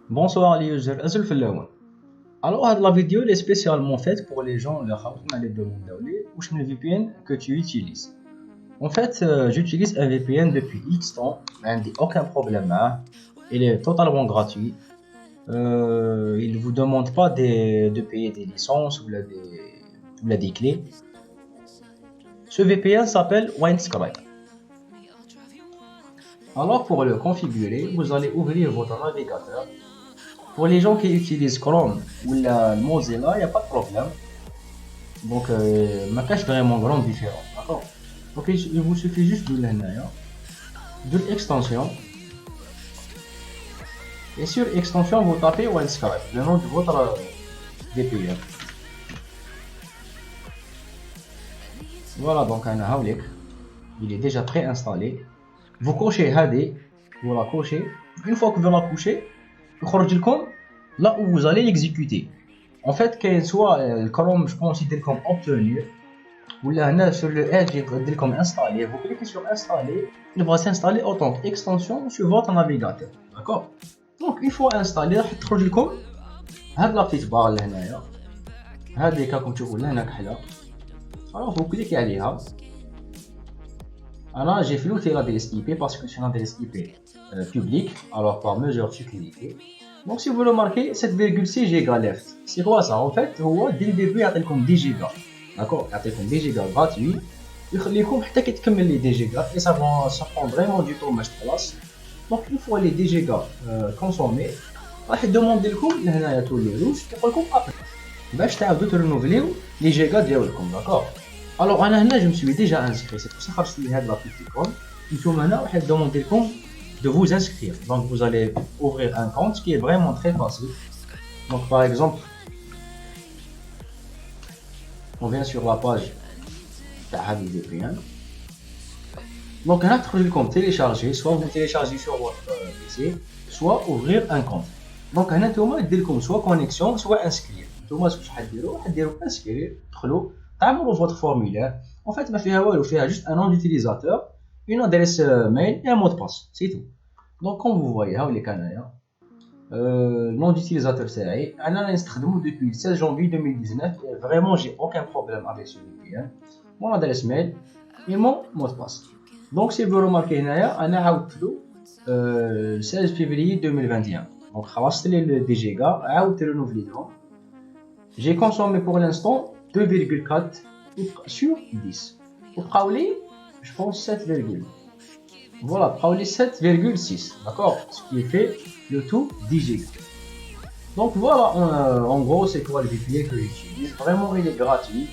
Bonsoir les users, Azul Fellaoun. Alors, la vidéo est spécialement faite pour les gens qui les demander où le VPN que tu utilises. En fait, j'utilise un VPN depuis X temps, je n'ai aucun problème. Il est totalement gratuit. Il ne vous demande pas de payer des licences ou des clés. Ce VPN s'appelle Windscribe. Alors, pour le configurer, vous allez ouvrir votre navigateur. Pour les gens qui utilisent Chrome ou la Mozilla, il n'y a pas de problème. Donc, il n'y a vraiment grande différence. D'accord. Donc, il vous suffit juste de l'extension. Et sur extension, vous tapez Windscribe, le nom de votre VPN. Voilà, donc il est déjà préinstallé. Vous cochez HD, vous la cochez. Une fois que vous la cochez, là où vous allez l'exécuter. En fait, qu'il soit le Chrome, je considère comme obtenu, ou là sur le Edge, il va dire comme installer. Vous cliquez sur installer, il va s'installer autant d'extensions sur votre navigateur. D'accord. Donc, une fois installé, il va هاد لا بتيت بار لهنايا هادي كاكم تشوفوا لهنا كحله. Alors vous cliquez عليها. Alors j'ai flouté l'adresse IP parce que c'est une adresse IP publique, alors par mesure de sécurité. Donc si vous le marquez 7,6 Go left. C'est quoi ça? En fait, dès le début, il y a 10 Go. D'accord? Il y a 10 Go gratuit. يخليكم حتى كتكمل les 10 Go et ça prend vraiment du temps باش تخلص. Donc une fois les 10 Go consommés, راح يدوموندي لكم لهنايا تولي روج يقول لكم ابل باش تعاودوا ترينوفليو لي جيجا ديالكم. داكور. الوغ انا هنا جو مسوي ديجا انسكري سي بصح خرجت لي هاد لابليكاسيون. نتوما هنا راح يدوموندي لكم de vous inscrire. Donc vous allez ouvrir un compte qui est vraiment très facile. Donc par exemple, on vient sur la page de VPN. Donc là, vous télécharger, soit vous téléchargez sur votre PC, soit ouvrir un compte. Donc là, vous avez soit connexion, soit inscrire. Vous allez inscrire, vous votre formulaire. En fait, il y a juste un nom d'utilisateur, une adresse mail et un mot de passe. C'est tout. Donc comme vous voyez, le nom d'utilisateur c'est Ana l'installe depuis le 16 janvier 2019 et vraiment j'ai aucun problème avec ce VPN. Mon adresse mail et mon mot de passe. Donc si vous remarquez Ana le 16 février 2021. Donc خلصت لي le 10 giga, عاودت renouveler. J'ai consommé pour l'instant 2,4 sur 10. Pour Pauli, je pense 7, voilà, Pauli 7,6. D'accord, ce qui fait le tout 10 giga. Donc voilà, en gros, c'est quoi le VPN que j'utilise. Vraiment, il est gratuit.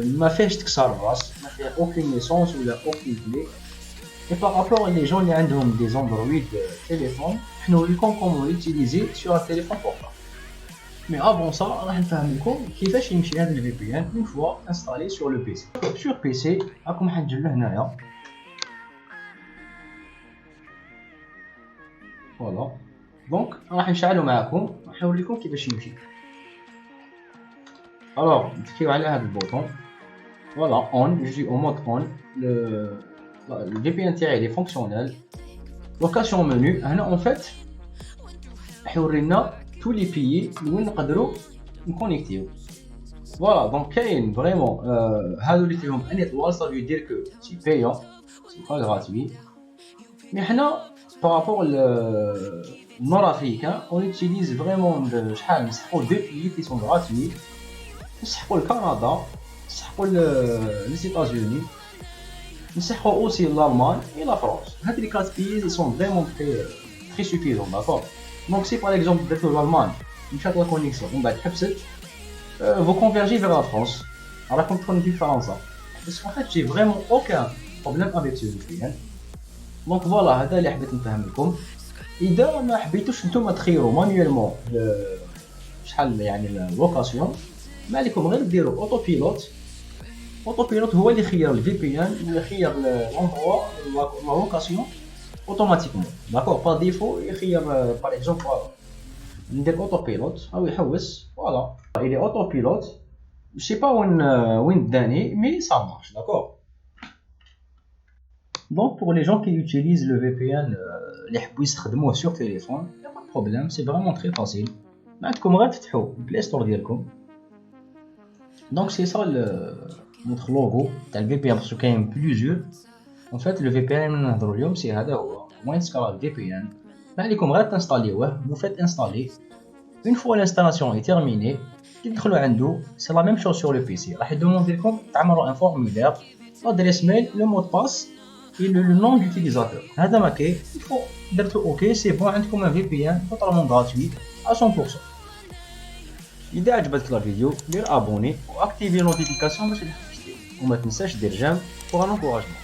Il m'a fait que ça rase, il m'a fait aucune licence ou aucune clé. Et par rapport à les gens qui ont des Android téléphone, nous lui comment l'utiliser sur un téléphone portable. Mais avant ça, on va vous dire كيفاش يمشي هذا le VPN une fois installé sur le PC. Sur PC, راكم حنجيو لهنايا. Voilà. Donc, راح نشعلوا معكم راح نوريكم كيفاش يمشي. Alors, تكيو على هذا البوطون. Voilà, on, je suis au mode on. Le VPN il est fonctionnel. Location menu, en fait, يورينا tous les pays où nous pouvons nous connecter. Voilà, donc vraiment, هادو اللي فيهم un étoile, ça veut dire que c'est payant, c'est pas gratuit. Mais par rapport au nord-africain, on utilise vraiment deux pays qui sont gratuits. Le Canada, les États-Unis, aussi l'Allemagne et la France. Les quatre pays ils sont vraiment très suffisants, d'accord. Donc si par exemple vous êtes en Allemagne, une fois la connexion, vous convergez vers la France. Alors raconte une différence. Parce qu'en fait j'ai vraiment aucun problème avec ce VPN. Donc voilà, هذا اللي حبيت نفهمكم. إذا ما حبيتوش نتوما تخيروا مانيوالمون شحال يعني اللوكاسيون، ما عليكم غير ديروا اوتو بيلوت هو اللي يخير الفي بي ان ولا يخير لوندروا لا لوكاسيون اوتوماتيكمون. داكور، با ديفو يخير باغ اكزومبل ندير اوتو بيلوت او يحوس فوالا il est auto pilote je sais pas وين داني mais ça marche d'accord. Donc pour les gens qui utilisent le VPN اللي يحبوا يستخدموه sur téléphone y a pas de problème, c'est vraiment très facile. عندكم غير تفتحوا البلاي ستور ديالكم. Donc c'est ça notre logo تاع le VPN parce que كاين plusieurs. En fait le VPN اللي نهضروا اليوم سي هذا هو WineScar VPN. ما عليكم غير تنستاليوه vous faites installer. Une fois l'installation est terminée, تدخلوا عنده c'est la même chose sur le PC. راح يدوموندي لكم تعملوا un formulaire, l'adresse mail, le mot de passe et le nom d'utilisateur. هذا ما كاين. Il faut درتو OK, c'est bon عندكم un VPN totalement gratuit à 100%. إذا عجبتك الفيديو دير ابوني واكتيفي نوتيفيكاسيون باش تحس وما تنساش دير جيم pour un encouragement.